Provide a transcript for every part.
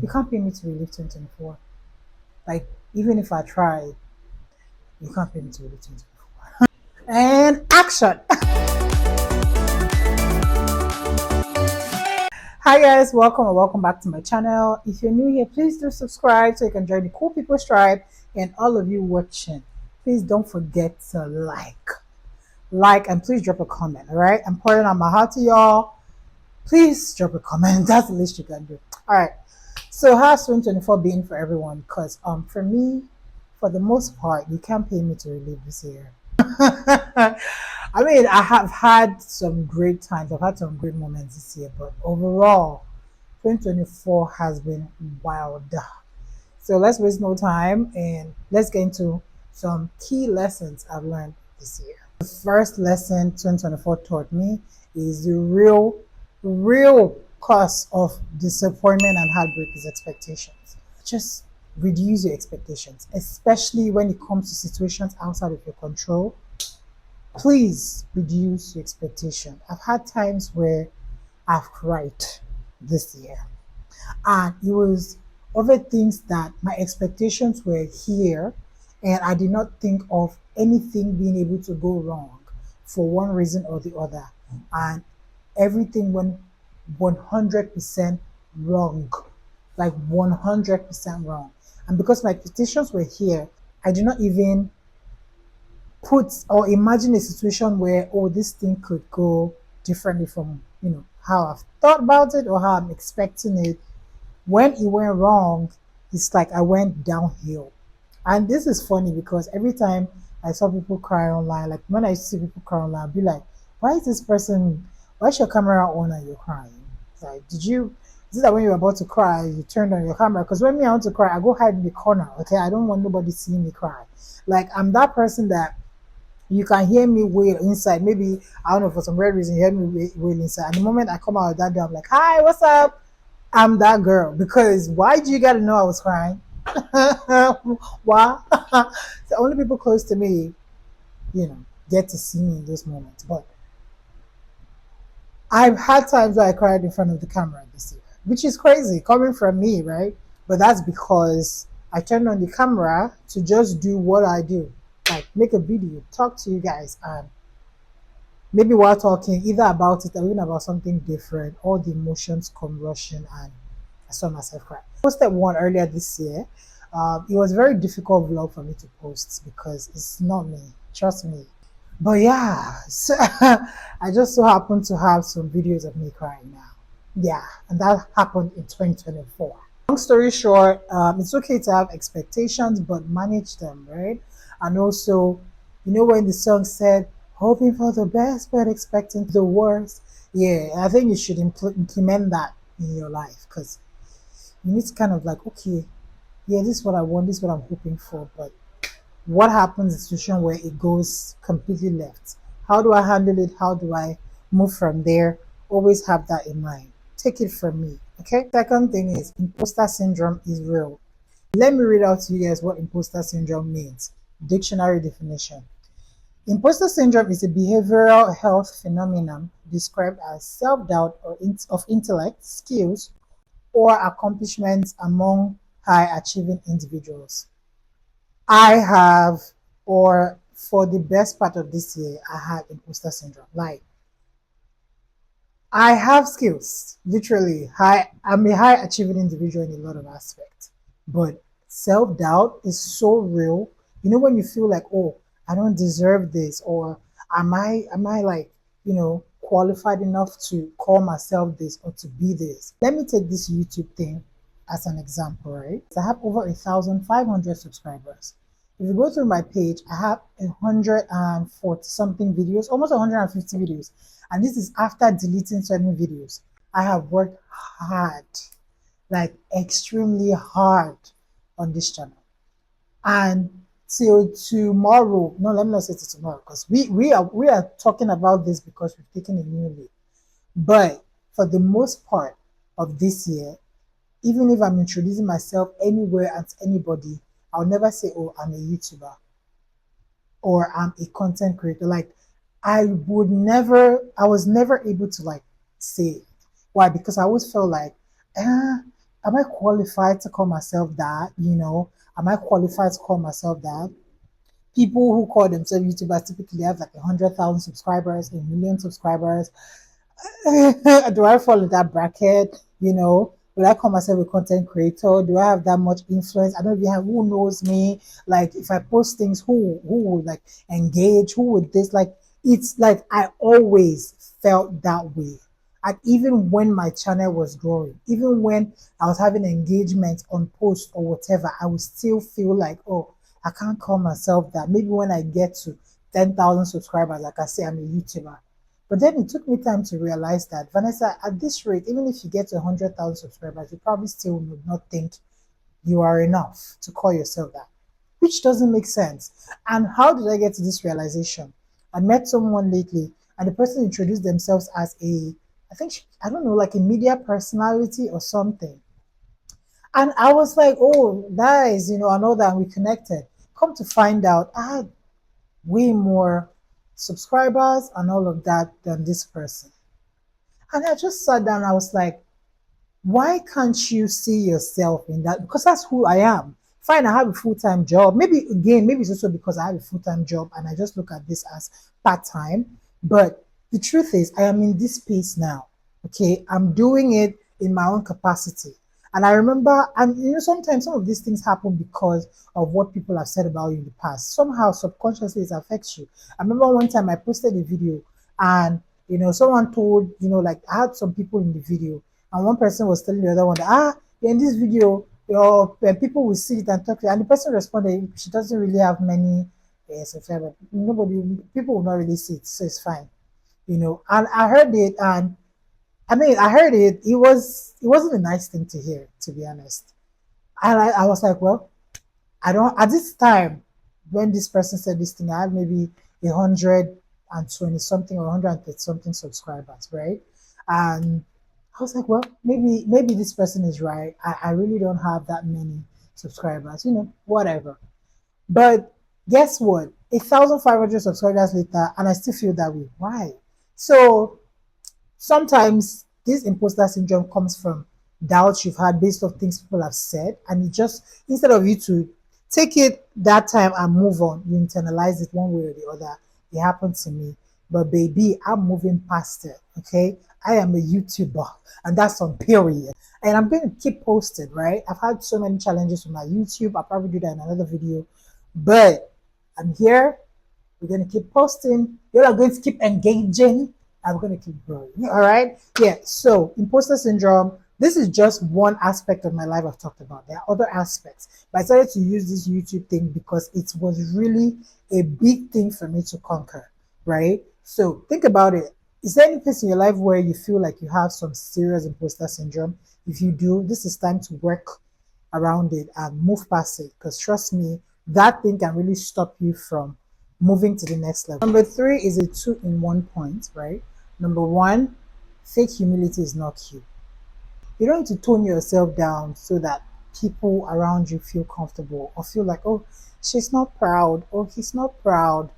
You can't pay me to relive 2024. Like, even if I tried, you can't pay me to relive 2024. And action! Hi guys, welcome and welcome back to my channel. If you're new here, please do subscribe so you can join the cool people tribe. And all of you watching, please don't forget to like, and please drop a comment. All right, I'm pouring out my heart to y'all. Please drop a comment. That's the least you can do. All right. So how's 2024 been for everyone? Because for me, for the most part, you can't pay me to relive this year. I mean, I have had some great times. I've had some great moments this year, but overall, 2024 has been wild. So let's waste no time and let's get into some key lessons I've learned this year. The first lesson 2024 taught me is the real cause of disappointment and heartbreak is expectations. Just reduce your expectations, especially when it comes to situations outside of your control. Please reduce your expectation. I've had times where I've cried this year, and it was other things that my expectations were here, and I did not think of anything being able to go wrong for one reason or the other, and everything went 100% wrong, like 100% wrong. And because my expectations were here, I did not even put or imagine a situation where, oh, this thing could go differently from how I've thought about it or how I'm expecting it. When it went wrong, it's like I went downhill. And this is funny because every time I saw people cry online, like when I see people cry online, I'd be like, why is this person, why is your camera on and you're crying? It's like, is it that when you're about to cry, you turned on your camera? Because when me, I want to cry, I go hide in the corner, okay? I don't want nobody seeing me cry. Like, I'm that person that you can hear me wail inside. Maybe, I don't know, for some weird reason, you hear me wail inside. And the moment I come out of that door, I'm like, hi, what's up? I'm that girl. Because why do you got to know I was crying? Why? The only people close to me, get to see me in those moments. But I've had times where I cried in front of the camera this year, which is crazy coming from me, right? But that's because I turned on the camera to just do what I do, like make a video, talk to you guys, and maybe while talking either about it or even about something different, all the emotions come rushing and I saw myself cry. I posted one earlier this year. It was a very difficult vlog for me to post because it's not me, trust me. But yeah, so I just so happened to have some videos of me crying now. Yeah, and that happened in 2024. Long story short, it's okay to have expectations, but manage them, right? And also, when the song said, hoping for the best, but expecting the worst. Yeah, I think you should implement that in your life because you need to kind of like, okay, yeah, this is what I want, this is what I'm hoping for, but what happens in a situation where it goes completely left? How do I handle it? How do I move from there? Always have that in mind. Take it from me. Okay. Second thing is imposter syndrome is real. Let me read out to you guys what imposter syndrome means. Dictionary definition. Imposter syndrome is a behavioral health phenomenon described as self-doubt or of intellect, skills, or accomplishments among high achieving individuals. I have, or for the best part of this year, I had imposter syndrome. Like, I have skills, literally. I'm a high achieving individual in a lot of aspects, but self doubt is so real. When you feel like, oh, I don't deserve this, or am I like, qualified enough to call myself this or to be this? Let me take this YouTube thing as an example, right? I have over 1,500 subscribers. If you go through my page, I have 140 something videos, almost 150 videos. And this is after deleting certain videos. I have worked hard, like extremely hard on this channel. And till tomorrow, no, let me not say till tomorrow, because we are talking about this because we've taken a new lead. But for the most part of this year, even if I'm introducing myself anywhere and to anybody, I'll never say, oh, I'm a YouTuber or I'm a content creator. Like, I was never able to like say it. Why? Because I always felt like, am I qualified to call myself that? Am I qualified to call myself that? People who call themselves YouTubers typically have like 100,000 subscribers, a million subscribers. Do I fall in that bracket? Will I call myself a content creator? Do I have that much influence? I don't even have who knows me. Like if I post things, who would like engage? Who would this like? It's like I always felt that way. And even when my channel was growing, even when I was having engagement on posts or whatever, I would still feel like, oh, I can't call myself that. Maybe when I get to 10,000 subscribers, like I say, I'm a YouTuber. But then it took me time to realize that, Vanessa, at this rate, even if you get to 100,000 subscribers, you probably still would not think you are enough to call yourself that, which doesn't make sense. And how did I get to this realization? I met someone lately, and the person introduced themselves as I don't know, like a media personality or something. And I was like, oh, nice, and all that. We connected. Come to find out, I had way more subscribers and all of that than this person. And I just sat down. I was like, why can't you see yourself in that? Because that's who I am. Fine, I have a full-time job. Maybe it's also because I have a full-time job and I just look at this as part-time. But the truth is, I am in this space now. Okay, I'm doing it in my own capacity. And I remember, and sometimes some of these things happen because of what people have said about you in the past. Somehow, subconsciously, it affects you. I remember one time I posted a video, and someone told, like I had some people in the video, and one person was telling the other one that, in this video, your people will see it and talk to you. And the person responded, she doesn't really have many subscribers. Nobody, people will not really see it, so it's fine. And I heard it, and I mean, I heard it. It wasn't a nice thing to hear, to be honest. And I was like, well, I don't. At this time, when this person said this thing, I had maybe 120 something or 130 something subscribers, right? And I was like, well, maybe this person is right. I really don't have that many subscribers, whatever. But guess what? 1,500 subscribers later, and I still feel that way. Why? So sometimes this imposter syndrome comes from doubts you've had based on things people have said, and it just, instead of you to take it that time and move on, you internalize it one way or the other. It happened to me, but baby, I'm moving past it. Okay, I am a YouTuber, and that's on period. And I'm going to keep posting, right? I've had so many challenges with my YouTube. I'll probably do that in another video, but I'm here. We're going to keep posting. You are going to keep engaging. And we're going to keep growing. All right. Yeah. So, imposter syndrome. This is just one aspect of my life I've talked about. There are other aspects. But I started to use this YouTube thing because it was really a big thing for me to conquer. Right. So, think about it. Is there any place in your life where you feel like you have some serious imposter syndrome? If you do, this is time to work around it and move past it. Because trust me, that thing can really stop you from moving to the next level. Number three is a two-in-one point, right? Number one, fake humility is not you. You don't need to tone yourself down so that people around you feel comfortable or feel like, oh, she's not proud or he's not proud.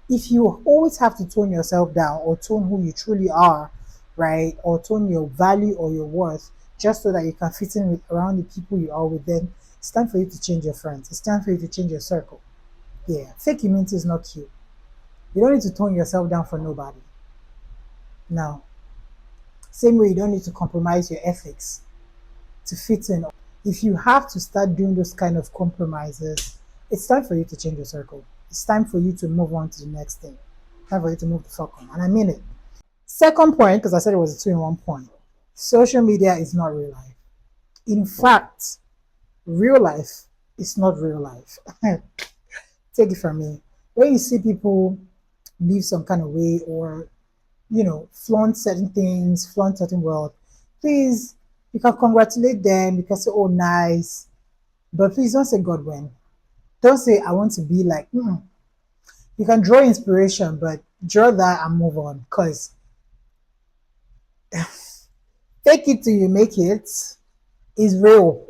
If you always have to tone yourself down or tone who you truly are, right, or tone your value or your worth just so that you can fit in with around the people you are with, then it's time for you to change your friends. It's time for you to change your circle. Yeah, fake humility is not you. You don't need to tone yourself down for nobody. No. Same way you don't need to compromise your ethics to fit in. If you have to start doing those kind of compromises, it's time for you to change your circle. It's time for you to move on to the next thing. Time for you to move the fuck on. And I mean it. Second point, because I said it was a two-in-one point. Social media is not real life. In fact, real life is not real life. Take it from me. When you see people live some kind of way or flaunt certain things, flaunt certain wealth, please, you can congratulate them. You can say, oh, nice. But please don't say God when. Don't say, I want to be like, You can draw inspiration, but draw that and move on. Because take it till you make it is real.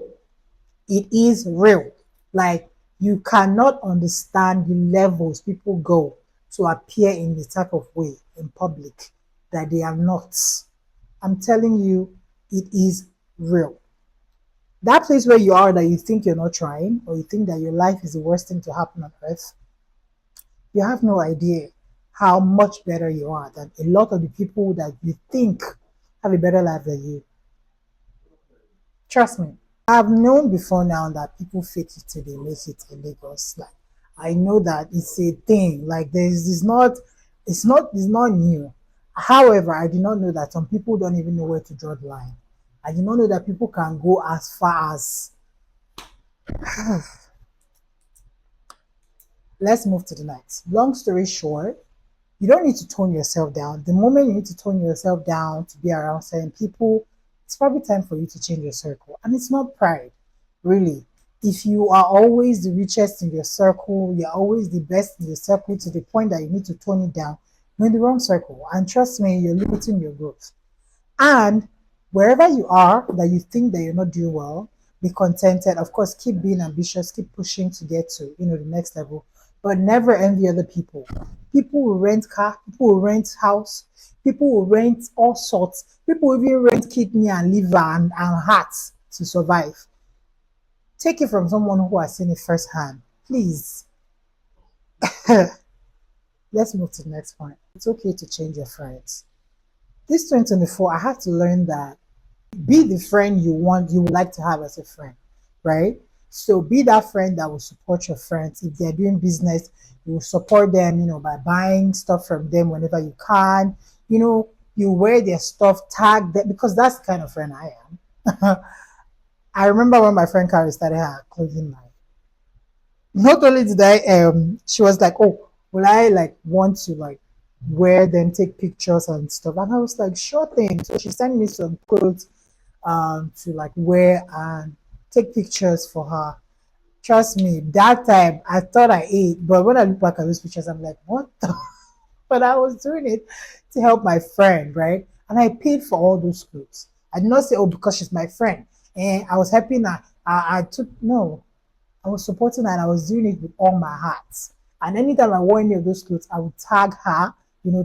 It is real. Like, you cannot understand the levels people go to appear in the type of way in public that they are not. I'm telling you, it is real. That place where you are that you think you're not trying, or you think that your life is the worst thing to happen on earth, you have no idea how much better you are than a lot of the people that you think have a better life than you. Trust me. I've known before now that people fake it till they make it in Lagos. Like I know that it's a thing. Like there's it's not new. However, I did not know that some people don't even know where to draw the line. I did not know that people can go as far as let's move to the next. Long story short, you don't need to tone yourself down. The moment you need to tone yourself down to be around certain people, it's probably time for you to change your circle. And it's not pride, really. If you are always the richest in your circle, you're always the best in your circle to the point that you need to tone it down, you're in the wrong circle. And trust me, you're limiting your growth. And wherever you are that you think that you're not doing well, be contented. Of course, keep being ambitious, keep pushing to get to the next level. But never envy other people. People will rent car, people will rent house, people will rent all sorts. People will even rent kidney and liver and hearts to survive. Take it from someone who has seen it firsthand. Please, let's move to the next point. It's okay to change your friends. This 2024, I had to learn that be the friend you would like to have as a friend, right? So be that friend that will support your friends. If they're doing business, you will support them, by buying stuff from them whenever you can. You wear their stuff, tag them, because that's the kind of friend I am. I remember when my friend Carrie started her clothing line. Not only did she was like, oh, will I like want to like wear them, take pictures and stuff? And I was like, sure thing. So she sent me some clothes to like wear and take pictures for her. Trust me, that time I thought I ate, but when I look back at those pictures, I'm like, what the? But I was doing it to help my friend, right? And I paid for all those clothes. I did not say, oh, because she's my friend. And I was helping her. I took, no, I was supporting her and I was doing it with all my heart. And anytime I wore any of those clothes, I would tag her,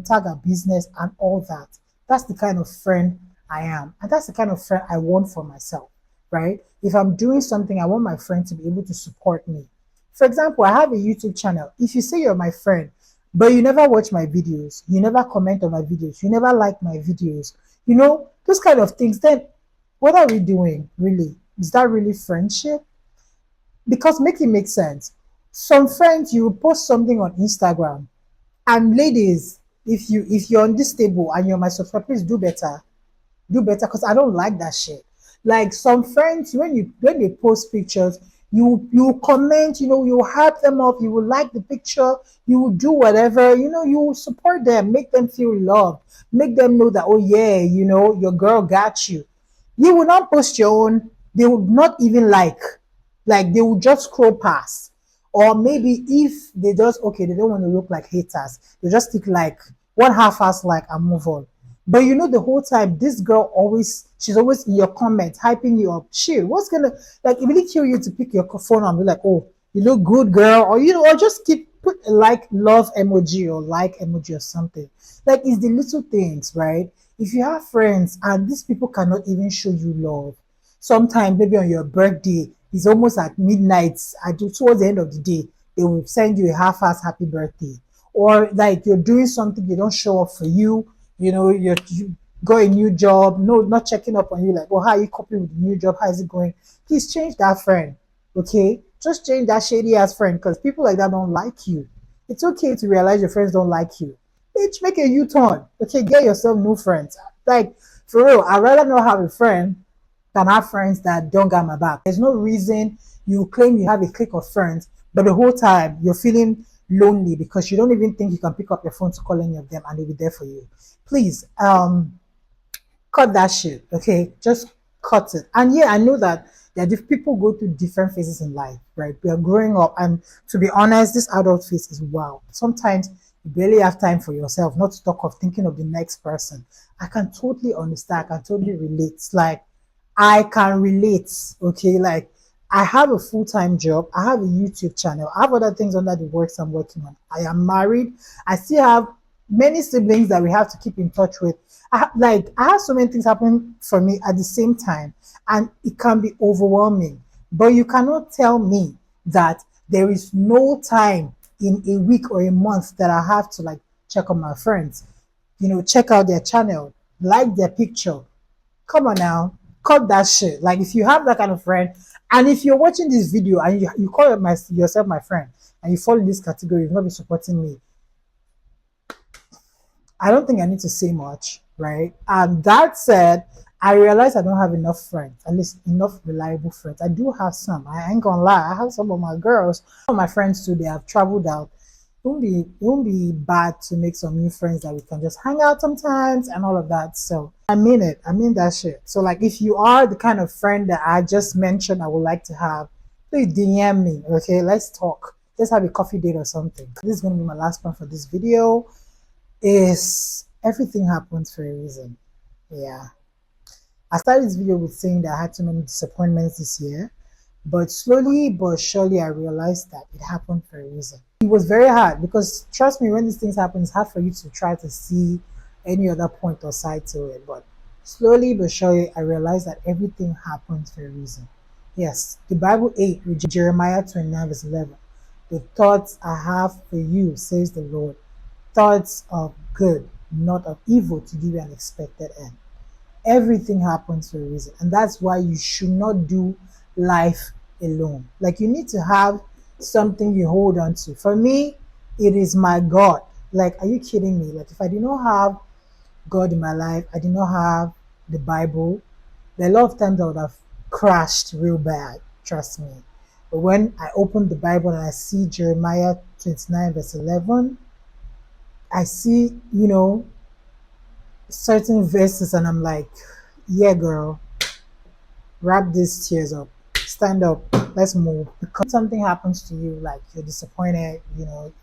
tag her business and all that. That's the kind of friend I am. And that's the kind of friend I want for myself, right? If I'm doing something, I want my friend to be able to support me. For example, I have a YouTube channel. If you say you're my friend, but you never watch my videos, you never comment on my videos, you never like my videos, those kind of things, then what are we doing really? Is that really friendship? Because make it make sense. Some friends, you post something on Instagram, and ladies, if you're on this table and you're my subscriber, please do better because I don't like that shit. Like some friends, when they post pictures, you comment, you hype them up, you will like the picture, you will do whatever, you will support them, make them feel loved, make them know that, oh yeah, your girl got you. You will not post your own, they would not even like they will just scroll past. Or maybe if they just okay, they don't want to look like haters, they just stick like one half-ass like and move on. But the whole time this girl she's always in your comments, hyping you up. Chill. What's gonna like it really kill you to pick your phone and be like, oh, you look good, girl, or or just keep put a like love emoji or like emoji or something. Like it's the little things, right? If you have friends and these people cannot even show you love, sometimes maybe on your birthday, it's almost at midnight, towards the end of the day, they will send you a half-ass happy birthday. Or like you're doing something, they don't show up for you, you got a new job, no, not checking up on you, like, well, how are you coping with the new job? How is it going? Please change that friend, okay? Just change that shady ass friend because people like that don't like you. It's okay to realize your friends don't like you. Bitch, make a U-turn. Okay, get yourself new friends. Like, for real, I'd rather not have a friend than have friends that don't got my back. There's no reason you claim you have a clique of friends, but the whole time you're feeling lonely because you don't even think you can pick up your phone to call any of them and they'll be there for you. Please, cut that shit, okay? Just cut it. And yeah, I know that if people go through different phases in life, right? We are growing up, and to be honest, this adult phase is wild. Sometimes you barely have time for yourself, not to talk of thinking of the next person. I can totally understand, I can totally relate. It's like I can relate, okay? Like I have a full-time job, I have a YouTube channel, I have other things under the works I'm working on. I am married, I still have many siblings that we have to keep in touch with. I have so many things happen for me at the same time, and it can be overwhelming. But you cannot tell me that there is no time in a week or a month that I have to like check on my friends, check out their channel, like their picture. Come on now, cut that shit. Like if you have that kind of friend, and if you're watching this video and you call yourself my friend and you fall in this category, you've not been supporting me, I don't think I need to say much, right? And that said, I realize I don't have enough friends, at least enough reliable friends. I do have some. I ain't gonna lie. I have some of my girls, some of my friends too. They have traveled out. It won't be bad to make some new friends that we can just hang out sometimes and all of that. So I mean it. I mean that shit. So like, if you are the kind of friend that I just mentioned, I would like to have, please DM me. Okay, let's talk. Let's have a coffee date or something. This is gonna be my last one for this video. Is everything happens for a reason. Yeah. I started this video with saying that I had too many disappointments this year, but slowly but surely I realized that it happened for a reason. It was very hard because trust me, when these things happen, it's hard for you to try to see any other point or side to it. But slowly but surely I realized that everything happens for a reason. Yes, the Bible 8 with Jeremiah 29 verse 11. The thoughts I have for you, says the Lord, thoughts of good, not of evil, to give you an expected end. Everything happens for a reason, and that's why you should not do life alone. Like, you need to have something you hold on to. For me, it is my God. Like, are you kidding me? Like, if I did not have God in my life, I did not have the Bible, there are a lot of times I would have crashed real bad, trust me. But when I open the Bible and I see Jeremiah 29 verse 11, I see, certain verses, and I'm like, yeah, girl, wrap these tears up, stand up, let's move. Because something happens to you, like you're disappointed,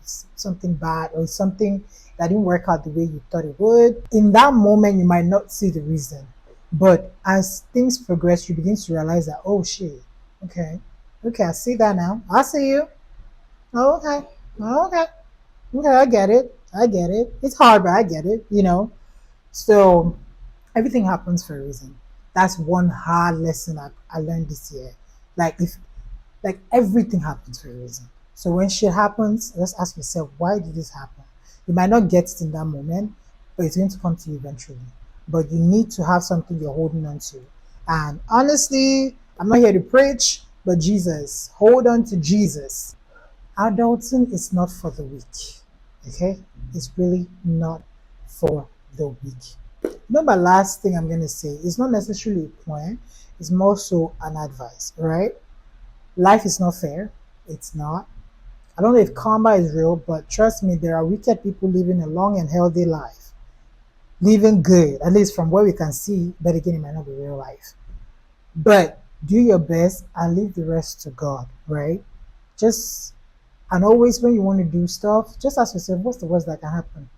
it's something bad or something that didn't work out the way you thought it would. In that moment, you might not see the reason. But as things progress, you begin to realize that, oh shit, okay, I see that now. I see you. Oh, okay. Oh, okay. Okay, I get it. I get it. It's hard, but I get it. So everything happens for a reason. That's one hard lesson I learned this year. Like everything happens for a reason. So when shit happens, just ask yourself, why did this happen? You might not get it in that moment, but it's going to come to you eventually. But you need to have something you're holding on to. And honestly, I'm not here to preach, but Jesus, hold on to Jesus. Adulting is not for the weak. Okay? It's really not for the weak. My last thing I'm going to say is not necessarily a plan, it's more so an advice, right? Life is not fair. It's not. I don't know if karma is real, but trust me, there are wicked people living a long and healthy life, living good, at least from what we can see, but again, it might not be real life. But do your best and leave the rest to God, right? And always when you want to do stuff, just ask yourself, what's the worst that can happen?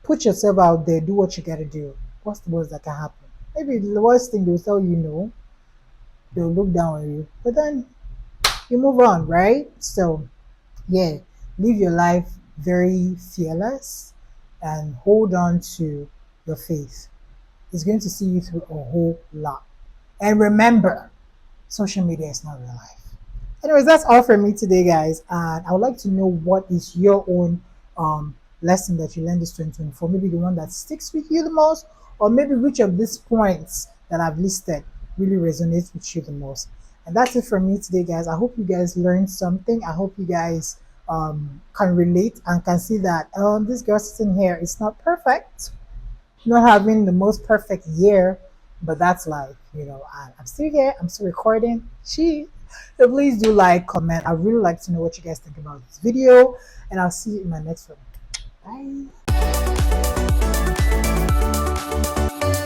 Put yourself out there, do what you gotta do. What's the worst that can happen? Maybe the worst thing they'll tell you no, they'll look down on you, but then you move on, right? So yeah, live your life very fearless and hold on to your faith. It's going to see you through a whole lot. And remember, social media is not real life. Anyways, that's all from me today, guys. And I would like to know, what is your own lesson that you learned this 2024? Maybe the one that sticks with you the most, or maybe which of these points that I've listed really resonates with you the most. And that's it from me today, guys. I hope you guys learned something. I hope you guys can relate and can see that this girl sitting here is not perfect, not having the most perfect year, but that's life, I'm still here, I'm still recording. So please do like, comment. I really like to know what you guys think about this video, and I'll see you in my next one. Bye.